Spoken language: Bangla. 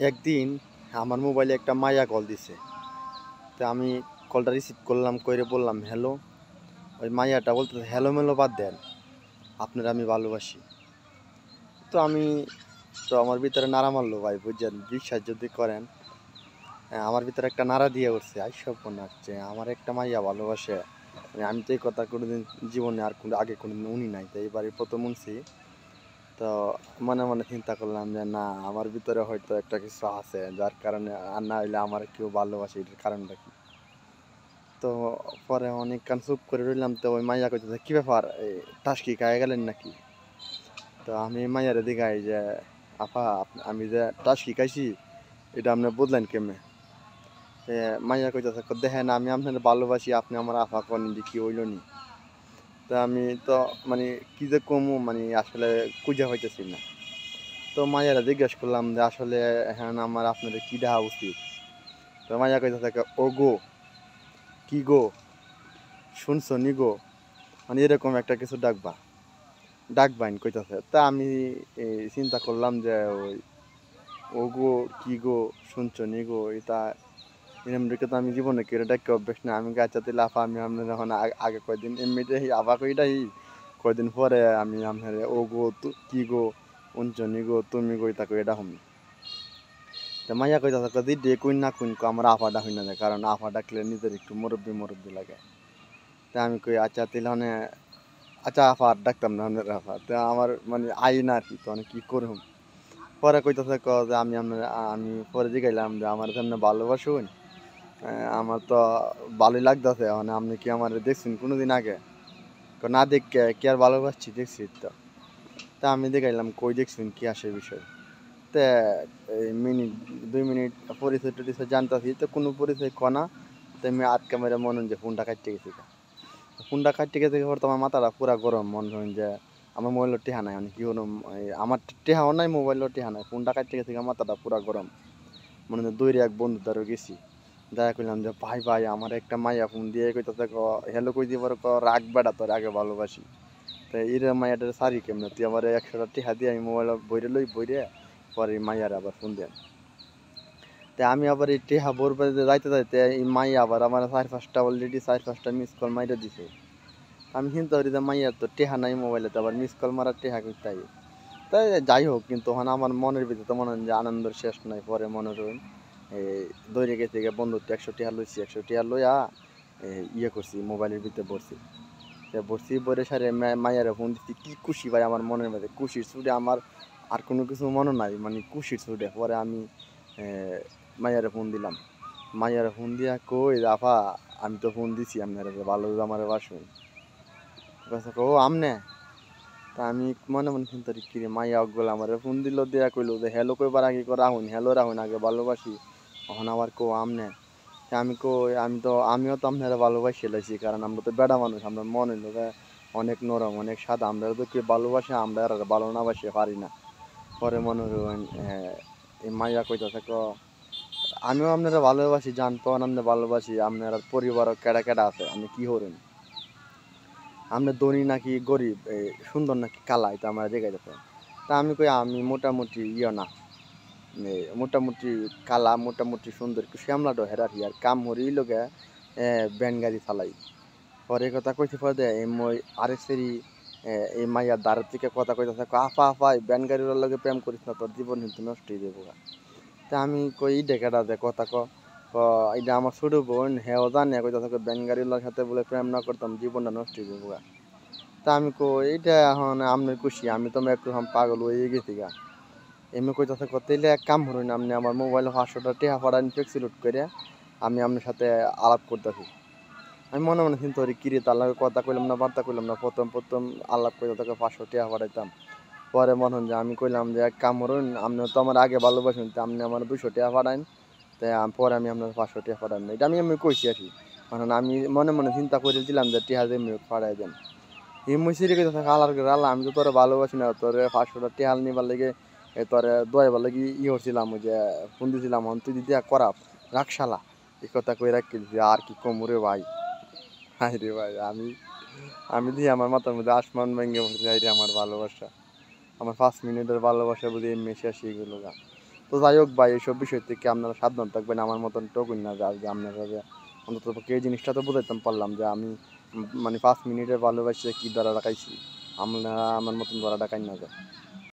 একদিন আমার মোবাইলে একটা মাইয়া কল দিছে। তো আমি কলটা রিসিভ করলাম, কইরে বললাম হ্যালো। ওই মাইয়াটা বলতেছে হ্যালো মেলো বাদ দেন, আপনারা আমি ভালোবাসি। তো আমার ভিতরে নাড়া মারলো ভাই, বুঝছেন? বিশ্বাস যদি করেন, আমার ভিতরে একটা নাড়া দিয়ে উঠছে আইসব যে আমার একটা মাইয়া ভালোবাসে। আমি তো এই কথা কোনোদিন জীবনে আর আগে কোনোদিন উনি নাই, তো এইবারই প্রথম শুনছি। তো মনে মনে চিন্তা করলাম যে না, আমার ভিতরে হয়তো একটা কিছু আছে যার কারণে, আর না হইলে আমার কেউ ভালোবাসে, এটার কারণটা কি। তো পরে অনেকক্ষণ চুপ করে রইলাম। তো ওই মাইয়া কইতেছে কি ব্যাপার, এই টাসকি খাইয়া গেলেন নাকি? তো আমি মাইয়ারে দিঘাই যে আপা, আমি যে টাসকি খাইছি এটা আপনি বুঝলেন কেমনে? মাইয়া কইতেছে দেখেন আমি আপনার ভালোবাসি, আপনি আমার আফা করেন যে কি হইল নি? তো আমি তো মানে কি যে কমু, মানে আসলে খুঁজে হইতেছি না। তো মাইয়ারা জিজ্ঞেস করলাম যে আসলে হ্যাঁ আমার আপনাদের কি দেওয়া উচিত? তো মাইয়া কইতেছে ও গো, কি গো, শুনছো নি গো, মানে এরকম একটা কিছু ডাকবাইন কইতাছে। তা আমি চিন্তা করলাম যে ওই ও গো, কি গো, শুনছো নি গো, এটা এরম রেখে তো আমি জীবনে কেউ ডাকে অভ্যেস না। আমি গাছা দিলে আপা, আমি আপনার যখন আগে কয়দিন এমনিতে আবা কইটাই, কয়দিন পরে আমি আপনার ও গো, কি গো, শুনছো নি গো, তুমি গো, এটা কই এটা হুম। তা মাইয়া কইতাছে যদি ডে কুইন না কুইন আমার আফা ডাকুন না যায়, কারণ আফা ডাকলে নিজের একটু মুরব্বী মুরব্বী লাগে। তা আমি কই আচ্ছা তাহলে মানে আচ্ছা আফা আর ডাকতাম না আপনার আফা। তো আমার মানে আই না আর কি, তো অনেক কি করুম। পরে কইতাছে যে আমি পরে জিগাইলাম যে আমার সামনে ভালোবাসুন, আমার তো ভালোই লাগতেছে, মানে আপনি কি আমার দেখছেন কোনোদিন আগে? না দেখে কি আর ভালোবাসছি, দেখছি তো। তা আমি দেখাইলাম কই দেখছেন কি আসে বিষয়। তে এই মিনিট 2 মিনিট পরিচয় টরিচয় জানতাছি, তো কোনো পরিচয় কনা। তো আমি আটকা মেরে মনে হয় যে ফোনটা কাটতে গেছি। ফোনটা কাটতে গেছে পর তো আমার মাথাটা পুরা গরম, মনে হয় যে আমার মোবাইলের টেহা নাই, মানে কি হলো, আমার টেহাও নাই, মোবাইলের টেহা নাই, ফোনটা কাটতে গেছে মাথাটা পুরা গরম। মনে হয় দৌড়ে এক বন্ধু দ্বারা গেছি, দেখা করলাম যে ভাই ভাই আমার একটা মাইয়া ফোন দিয়ে কইতাছে হ্যালো কই দিয়ে পরে রাগ বেড়া তোর আগে ভালোবাসি। তো এর মাইয়াটার সারি কেমনে, তুই আমার 100টা টেহা দিয়ে আমি মোবাইল বইরে পরে মাইয়ার আবার ফোন দেন। তা আমি আবার এই টেহা ভোরবে যাইতে যাইতে এই মাইয়া আবার আমার 4-5টা অলরেডি 4-5টা মিস কল মাইরে দিছে। আমি চিন্তা করি যে মাইয়ার তো টেহা নাই মোবাইলে, তো আবার মিস কল মারার টেহা করতে। তাই যাই হোক, কিন্তু ওখানে আমার মনের ভিতরে তো মনে হয় যে আনন্দের শেষ নাই। পরে মনে রইন এই দৌড়ে গেছে গিয়ে বন্ধুত্ব 100 টিয়া লইছি, 100 টিয়া লইয়া ইয়ে করছি, মোবাইলের ভিতরে ভরছি। ভরছি বরে সারে মাইয়ারে ফোন দিচ্ছি, কি খুশি ভাই আমার মনের মধ্যে, খুশির ছুটে আমার আর কোনো কিছু মনে নাই, মানে খুশির ছুটে। পরে আমি মাইয়ারে ফোন দিলাম। মাইয়ারে ফোন দিয়া কই আফা, আমি তো ফোন দিছি আপনার ভালো আমার বাসুন। ও আমনে? তা আমি মনে মনে চিন্তা করি কিরে মাইয়া অগল আমার ফোন দিল, দেয়া কইলো যে হ্যালো কইবার আগে কো রাহুন, হ্যালো রাহুন আগে ভালোবাসি, এখন আবার কো আমনে। আমি কই আমিও তো আপনারা ভালোবাসি লাইছি, কারণ আমরা তো বেড়া মানুষ, আমরা মনে হইলো যে অনেক নরম অনেক সাদা, আমরা তো কেউ ভালোবাসে, আমরা আর ভালো না বাসে পারি না। পরে মনে হইল এই মাইয়া কইতাছে আমিও আপনারা ভালোবাসি, জানতো আপনার ভালোবাসি, আপনার পরিবারও কেডা কেডা আছে, আমি কি হরেন, আপনি ধনী নাকি গরিব, সুন্দর নাকি কালা, এটা আমার জিজ্ঞাসা। তা আমি কই আমি মোটামুটি ইয়ে না, মোটামুটি কালা, মোটামুটি সুন্দর, একটু শ্যামলা হেরার আর কাম হরি লোকে ব্যান গাড়ি চালাই। পরে কথা কইতে পরে দেয় এই মই আরেক সেরি এই মাইয়ার দ্বারের থেকে কথা কইতেছে আফা আফা ব্যান গাড়ির লগে প্রেম করিস না, তোর জীবন কিন্তু নষ্ট হয়ে যাবো। তা আমি কই ই ডেকাটা দে কথা এটা আমার ছোট বোন, হ্যাঁ জানে কইতাছে ব্যান গাড়ির সাথে বলে প্রেম না করতাম জীবনটা নষ্ট হয়ে যাবো। তা আমি কই এইটা এখন আপনার খুশি, আমি তো একটু পাগল হয়ে গেছি গা। এমনি কইতাছে তাইলে এক কাম করুন, আপনি আমার মোবাইলে 500টা টেহা পাঠান ফ্লেক্সি লোড করে, আমি আপনার সাথে আলাপ করতেছি। আমি মনে মনে চিন্তা করি কিরে তার লাগে কথা কইলাম না, বার্তা কইলাম না, প্রথম প্রথম আলাপ করে তাকে 500 টেহা পাঠাইতাম। পরে মনে হন যে আমি কইলাম যে এক কাম করুন, আপনি তো আমার আগে ভালোবাসেন, তো আপনি আমার 200 টেহা পাঠান, তাই পরে আমি আপনার 500 টেহা পাঠান না, এটা আমি এমনি কইছি আর কি। কারণ আমি মনে মনে চিন্তা করেছিলাম যে টেহা যে পাঠাই দেন। হিমুসিরি কইতে থাকে আল্লাহর করে আল্লাহ, আমি তো তোরে ভালোবাসি না, তোরে 500টা টেহাল নিবার লেগে তোরে দোয়াইবার লাগি হচ্ছিলাম, ওই যে ফোন দিছিলাম, তুই দিদি করাপ রাখশালা, এই কথা কই রাখি আর কি কম রে ভাই। হাই রে ভাই, আমি আমি দিয়ে আমার মাথার মধ্যে আসমান ভেঙে পড়ছে, হাই রে আমার ভালোবাসা, আমার 5 মিনিটের ভালোবাসা বুঝি এমনি শেষ হয়ে গেল গা। তো যাই হোক ভাই, এইসব বিষয় থেকে আপনারা সাবধান থাকবেন, আমার মতন ঠকুন না। যে আপনারা যে অন্তত পক্ষে এই জিনিসটা তো বুঝাইতাম পারলাম যে আমি মানে 5 মিনিটে ভালোবাসে কি ধরা রাখাইছি, আপনারা আমার মতন ধরা রাখাই না যায়।